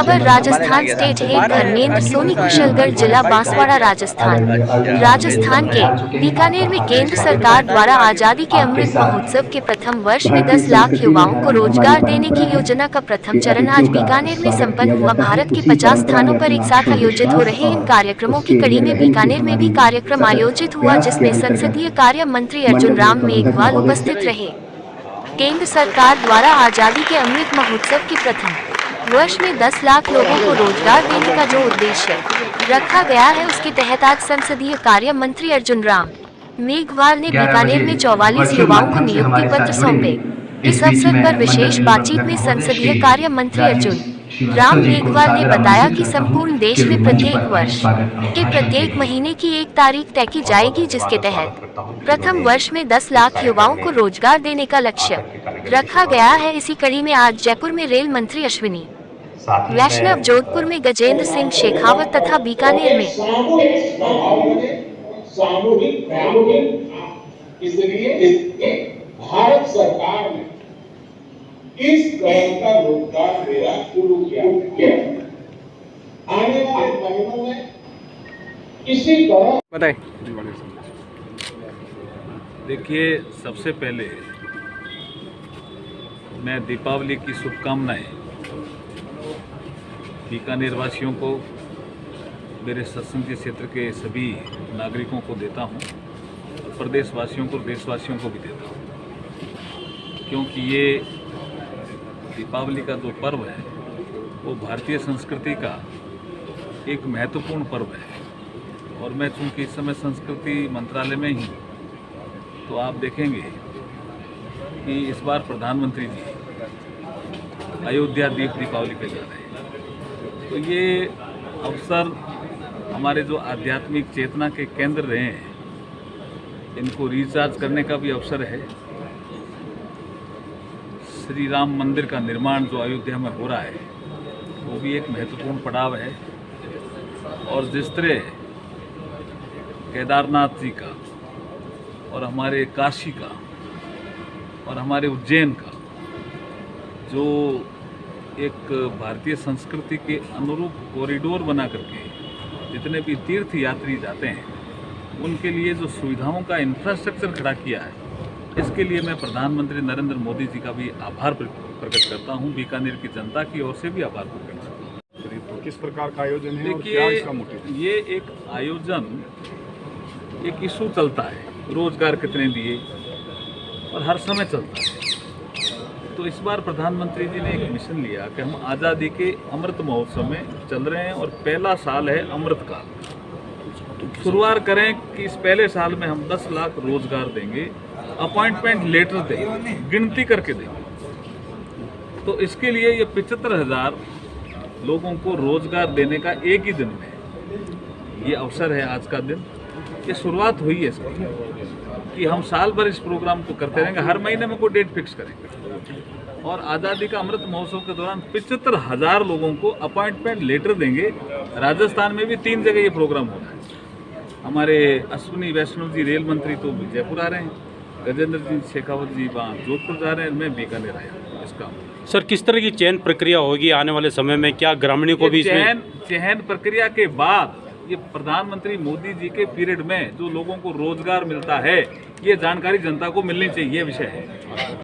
खबर Rajasthan state head Dharmendra Soni Kushalgarh जिला बांसवाड़ा राजस्थान के बीकानेर में केंद्र सरकार द्वारा आजादी के अमृत महोत्सव के प्रथम वर्ष में 10 लाख युवाओं को रोजगार देने की योजना का प्रथम चरण आज बीकानेर में संपन्न हुआ। भारत के 50 स्थानों पर एक साथ आयोजित हो रहे इन कार्यक्रमों की कड़ी में बीकानेर में भी कार्यक्रम आयोजित हुआ, जिसमें संसदीय कार्य मंत्री अर्जुन राम मेघवाल उपस्थित रहे। केंद्र सरकार द्वारा आजादी के अमृत महोत्सव के प्रथम वर्ष में 10 लाख लोगों को रोजगार देने का जो उद्देश्य रखा गया है, उसके तहत आज संसदीय कार्य मंत्री अर्जुन राम मेघवाल ने बीकानेर में 44 युवाओं को नियुक्ति पत्र सौंपे। इस अवसर पर विशेष बातचीत में संसदीय कार्य मंत्री अर्जुन राम मेघवाल ने बताया कि संपूर्ण देश में प्रत्येक वर्ष के प्रत्येक महीने की 1 तारीख तय की जाएगी, जिसके तहत प्रथम वर्ष में 10 लाख युवाओं को रोजगार देने का लक्ष्य रखा गया है। इसी कड़ी में आज जयपुर में रेल मंत्री अश्विनी वैष्णव, जोधपुर में गजेंद्र सिंह शेखावत तथा बीकानेर में भारत सरकार ने इस तरह का रोजगार मेला शुरू किया। आने वाले महीनों में इसी तरह बताएं। देखिए, सबसे पहले मैं दीपावली की शुभकामनाएं बीकानेर वासियों को, मेरे सत्संग क्षेत्र के सभी नागरिकों को देता हूं, प्रदेशवासियों को, देशवासियों को भी देता हूं, क्योंकि ये दीपावली का जो पर्व है वो भारतीय संस्कृति का एक महत्वपूर्ण पर्व है। और मैं चूँकि इस समय संस्कृति मंत्रालय में ही, तो आप देखेंगे कि इस बार प्रधानमंत्री जी अयोध्या दीपावली पे जा रहे हैं। तो ये अवसर हमारे जो आध्यात्मिक चेतना के केंद्र रहे हैं, इनको रिचार्ज करने का भी अवसर है। श्री राम मंदिर का निर्माण जो अयोध्या में हो रहा है वो भी एक महत्वपूर्ण पड़ाव है। और जिस तरह केदारनाथ जी का और हमारे काशी का और हमारे उज्जैन का जो एक भारतीय संस्कृति के अनुरूप कॉरिडोर बना करके जितने भी तीर्थ यात्री जाते हैं, उनके लिए जो सुविधाओं का इंफ्रास्ट्रक्चर खड़ा किया है, इसके लिए मैं प्रधानमंत्री नरेंद्र मोदी जी का भी आभार प्रकट करता हूं। बीकानेर की जनता की ओर से भी आभार प्रकट करता हूं। तो किस प्रकार का आयोजन है? देखिए, ये एक आयोजन, एक इशू चलता है, रोजगार कितने दिए, और हर समय चलता है। तो इस बार प्रधानमंत्री जी ने एक मिशन लिया कि हम आज़ादी के अमृत महोत्सव में चल रहे हैं और पहला साल है अमृत काल। शुरुआत करें कि इस पहले साल में हम 10 लाख रोजगार देंगे, अपॉइंटमेंट लेटर देंगे, गिनती करके देंगे। तो इसके लिए ये 75,000 लोगों को रोजगार देने का एक ही दिन में ये अवसर है। आज का दिन ये शुरुआत हुई है इसकी कि हम साल भर इस प्रोग्राम को करते रहेंगे, हर महीने में कोई डेट फिक्स करेंगे। और आज़ादी का अमृत महोत्सव के दौरान 75,000 लोगों को अपॉइंटमेंट लेटर देंगे। राजस्थान में भी 3 जगह ये प्रोग्राम हो रहा है। हमारे अश्विनी वैष्णव जी रेल मंत्री तो जयपुर आ रहे हैं, गजेंद्र सिंह शेखावत जी वहाँ जोधपुर जा रहे हैं, मैं बीकानेर आया इस काम। सर, किस तरह की चयन प्रक्रिया होगी आने वाले समय में? क्या ग्रामीणों को भी चयन प्रक्रिया के बाद ये प्रधानमंत्री मोदी जी के पीरियड में जो लोगों को रोजगार मिलता है, ये जानकारी जनता को मिलनी चाहिए, विषय है।